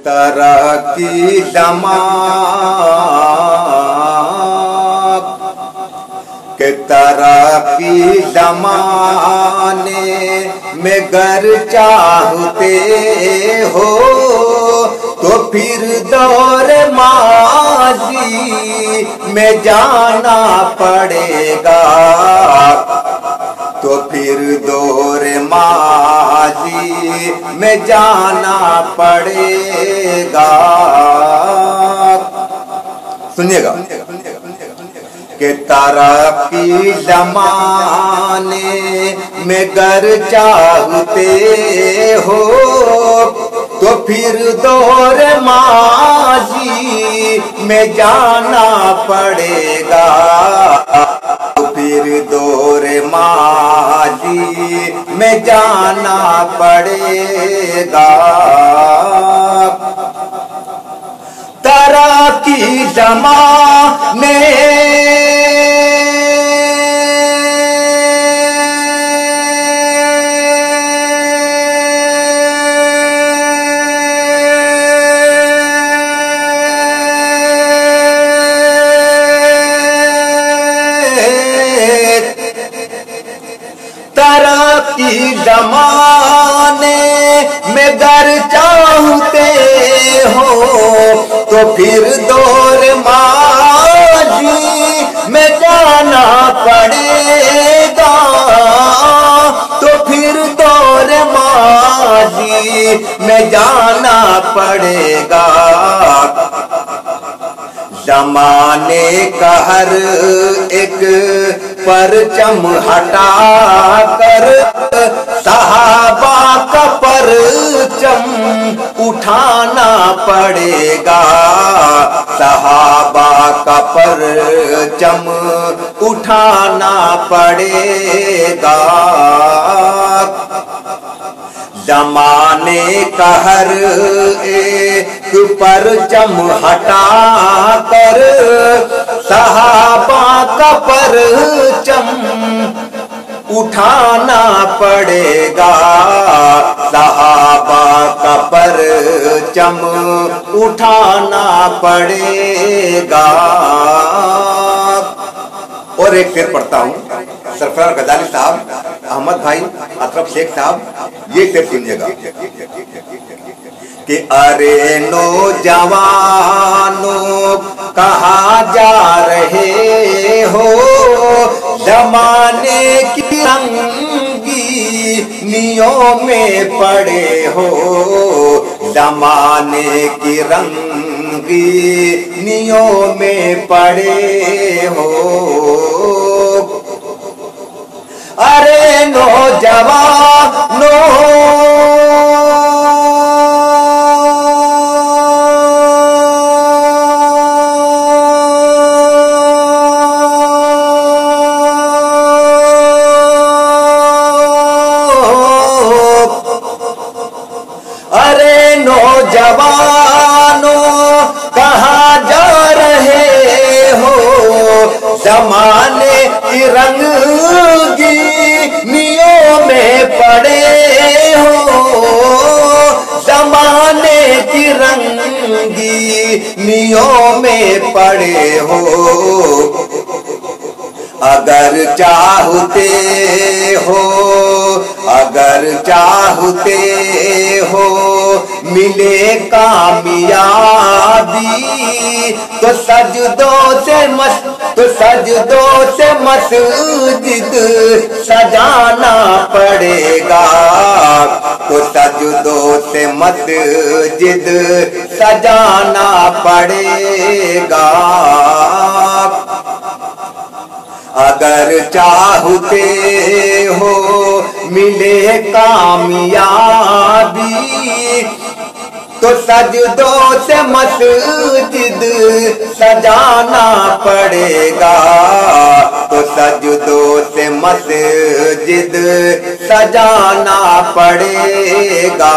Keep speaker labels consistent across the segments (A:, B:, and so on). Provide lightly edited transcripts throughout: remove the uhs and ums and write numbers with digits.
A: तरह की दमाग के तरह की जमाने में गर चाहते हो तो फिर दौर माजी में जाना पड़ेगा, तो फिर दौर माजी में जाना पड़ेगा। सुनिएगा कि तरक्की ज़माने में गर चाहते हो तो फिर दौर माजी में जाना पड़ेगा, तो फिर दौर माजी में जाना पड़ेगा। तरक्की ज़माने तरक्की ज़माने में गर चाहते हो तो फिर दौर माजी में जाना पड़ेगा, तो फिर दौर माजी में जाना पड़ेगा। ज़माने का हर एक परचम हटा कर सहाबा का परचम उठाना पड़ेगा, सहाबा का परचम उठाना पड़ेगा। ज़माने का हर एक परचम हटा कर सहाबा का परचम उठाना पड़ेगा, सहाबा का परचम उठाना पड़ेगा। और एक शेर पढ़ता हूँ, सरफराज गजाली साहब, अहमद भाई, अशरफ शेख साहब, ये शेर सुनिएगा कि अरे नौजवानों कहाँ जा रहे हो, ज़माने की रंगीनियों में पड़े हो, ज़माने की रंगीनियों में पड़े हो। अरे नौजवानों कहाँ जा रहे हो, ज़माने की रंगीनियों में पड़े हो, ज़माने की रंगीनियों में पड़े हो। अगर चाहते हो, अगर चाहते हो मिले कामयाबी तो सजदों से मस्जिद सजाना पड़ेगा, तो सजदों से मस्जिद सजाना पड़ेगा। अगर चाहते हो मिले कामयाबी तो सजदों से मस्जिद सजाना पड़ेगा, तो सजदों से मस्जिद सजाना पड़ेगा।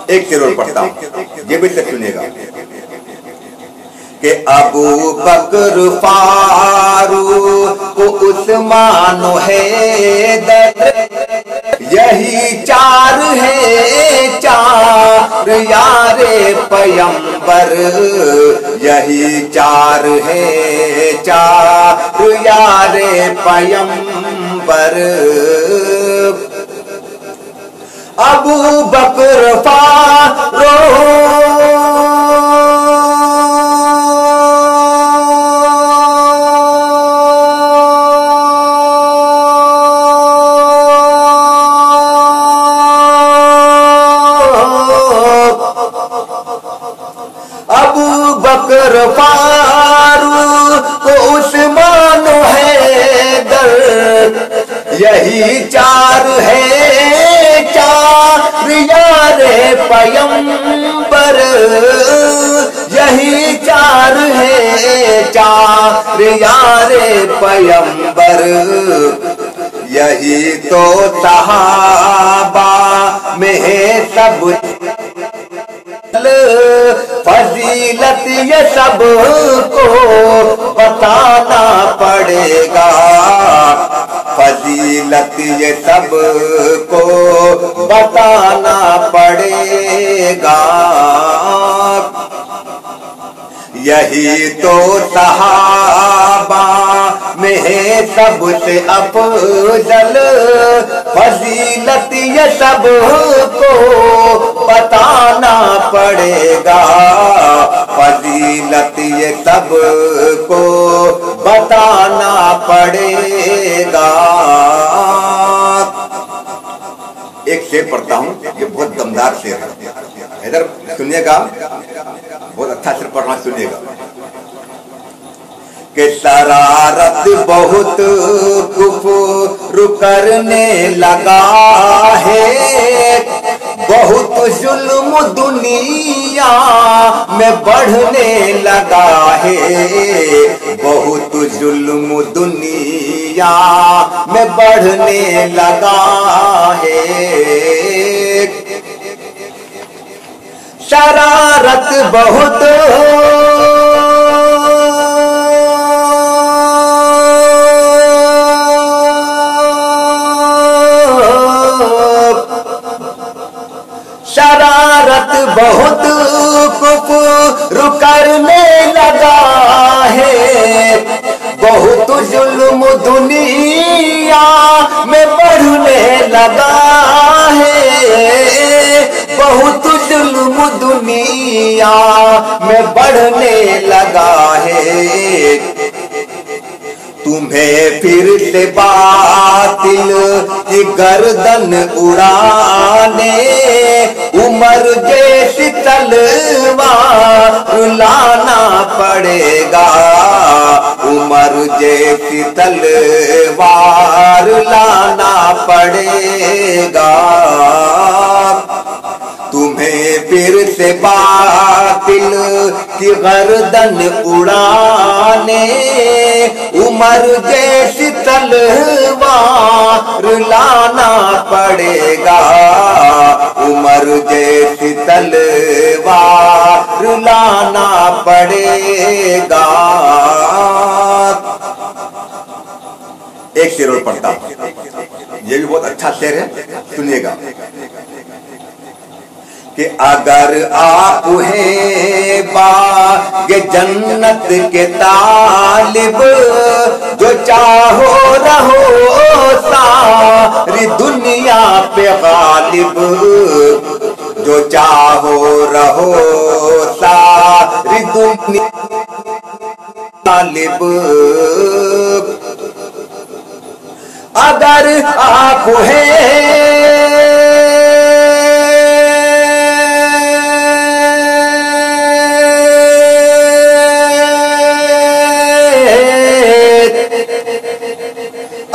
A: एक शेर पढ़ता हूँ, ये भी तक सुनेगा कि अबू बकर फारूक उस्मान हैदर यही चार है चार यारे पैगंबर, यही चार है चार यारे पैगंबर। अबू बकर फारूक उस्मान हैदर, यही चार है चार यारे पैगंबर, यही चार है चार यारे पैगंबर। यही तो सहाबा में है सब फजीलत, ये सब को बताना पड़ेगा, फजीलत ये सब को बताना पड़ेगा। यही तो सहाबा में है सबसे अफजल, फजीलत ये सब को बताना पड़ेगा, फजीलत ये सब को बताना पड़ेगा। एक शेर पढ़ता हूँ, ये बहुत दमदार शेर है, इधर सुनिएगा, बहुत अच्छा शेर पढ़ना सुनिएगा। कि शरारत बहुत कुफ्र करने लगा है, बहुत जुल्म दुनिया में बढ़ने लगा है, बहुत जुल्म दुनिया में बढ़ने लगा है। शरारत बहुत शरारत बहुत कुफ्र करने लगा है, बहुत जुल्म दुनिया में बढ़ने लगा है, बहुत जुल्म दुनिया में बढ़ने लगा है। तुम्हें फिर से बातिल की गर्दन उड़ाने, उमर जैसी तलवार लाना पड़ेगा, उमर जैसी तलवार लाना पड़ेगा। तुम्हें फिर से बातिल की गर्दन उड़ाने, उमर जैसी तलवार लाना पड़ेगा, उमर जैसी तलवार लाना पड़ेगा। एक शेर और पढ़ता हूं, ये भी बहुत अच्छा शेर है, सुनिएगा। कि अगर आप हैं बाग़ जन्नत के तालिब, जो चाहो रहो सारी दुनिया पे गालिब, जो चाहो रहो सारी दुनिया गालिब। अगर आप हैं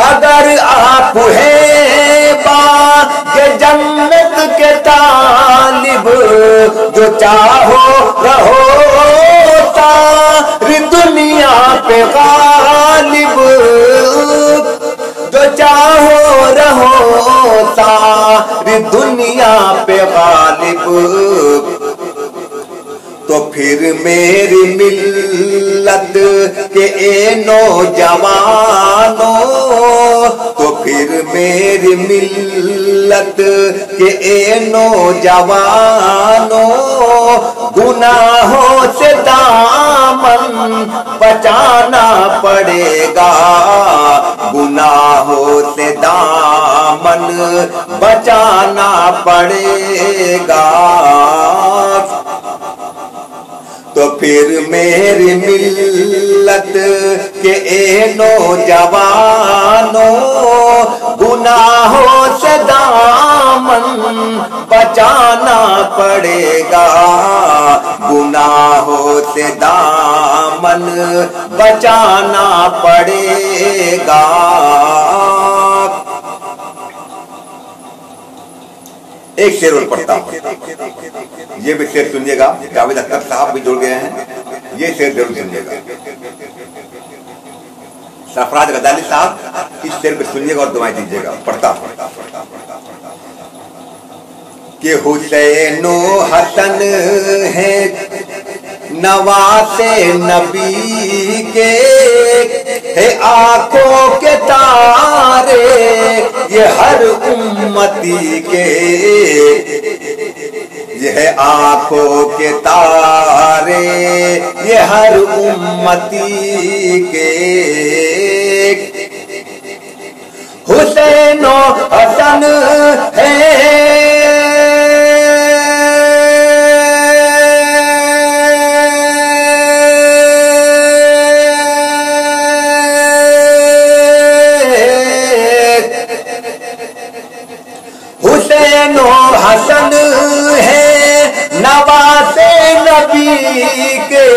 A: अगर आप हैं बाग़ जन्नत के तालिब, जो चाहो रहो सारी दुनिया पे गालिब, जो चाहो रहो सारी दुनिया पे गालिब। तो फिर मेरी मिल्लत के ए नौजवानों, तो फिर پھر میری ملت کے اے نوجوانوں گناہوں سے دامن بچانا پڑے گا، گناہوں سے دامن بچانا پڑے گا۔ تو پھر میری ملت کے اے نوجوانوں گناہوں سے دامن بچانا پڑے گا، گناہوں سے دامن بچانا پڑے گا۔ ایک شعر اور پڑھتا ہوں، یہ بھی شعر سنیے گا، جاوید اختر صاحب بھی جڑ گئے ہیں، یہ شعر ضرور سنیے گا۔ سرفراز غزالی صاحب اس شعر پہ سنیے گا اور دعائیں دیجیے گا۔ پڑھتا ہوں کہ حسین و حسن ہے نواسے نبی کے، ہے آنکھوں کے تارے یہ ہر امتی کے، یہ ہے آنکھوں کے تارے یہ ہر امتی کے۔ حسین و حسن ہے حسن ہے نواسے نبی کے،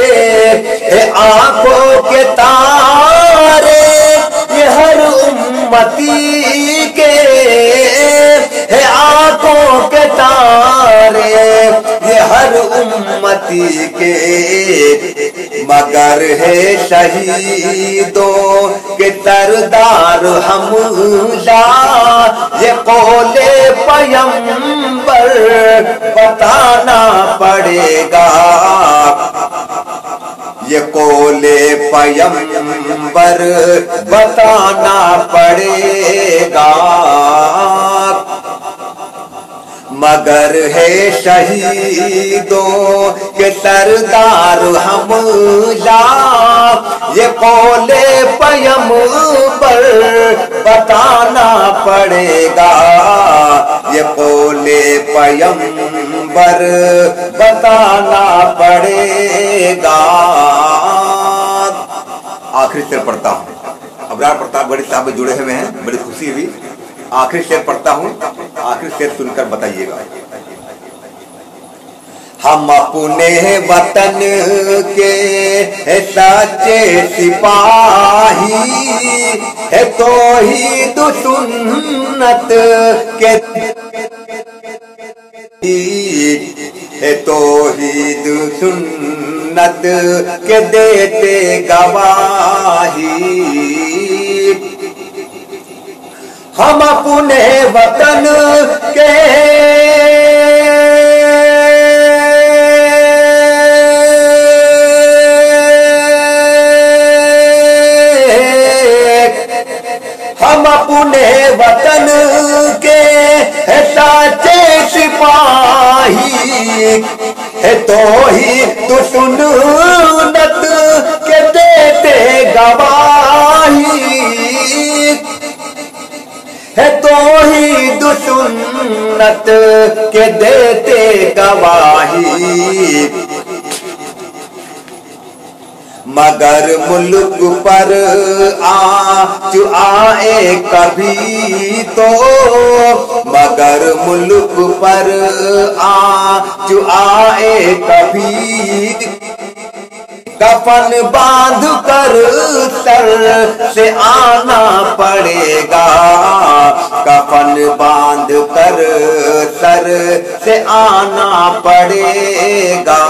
A: ہے آنکھوں کے تارے یہ ہر امتی کے، ہے آنکھوں کے تارے یہ ہر امتی کے، مگر ہے شہیدوں کے سردار حمزہ یہ قول پیغمبر بتانا پڑے گا، یہ قول پیغمبر بتانا پڑے گا۔ مگر ہے شہیدوں کے سردار حمزہ یہ قول پیغمبر بتانا پڑے گا، یہ قول پیغمبر بتانا پڑے گا۔ آخری شعر پڑھتا ہوں، ابرار پرتاپ گڑھی صاحب جڑے ہوئے ہیں، بڑی خوشی ہوئی۔ آخری شعر پڑھتا ہوں، آخری شعر سن کر بتائیے گا۔ ہم اپنے وطن کے ہے سچے سپاہی، ہے توحید سنت کے، ہے توحید سنت کے دیتے گواہی۔ ہم اپنے وطن کے ہم اپنے وطن کے سچے سپاہی، ہے توحید سنت کے دیتے گواہی، ہے توحید سنت کے دیتے گواہی۔ مگر ملک پر آئے کبھی تو، مگر ملک پر آئے کبھی، کفن باندھ کر سر سے آنا پڑے گا، کفن باندھ کر سر سے آنا پڑے گا۔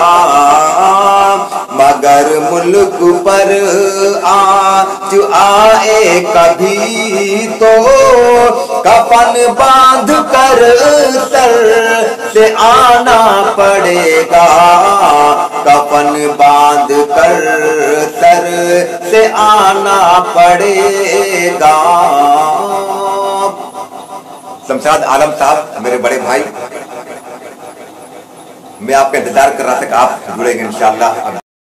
A: مگر ملک پر آئے کبھی تو، کفن باندھ کر سر سے آنا پڑے گا، کفن باندھ کر سر سے آنا پڑے گا۔ शमशाद आलम साहब मेरे बड़े भाई, मैं आपका इंतजार कर रहा था कि आप जुड़ेंगे इंशाअल्लाह।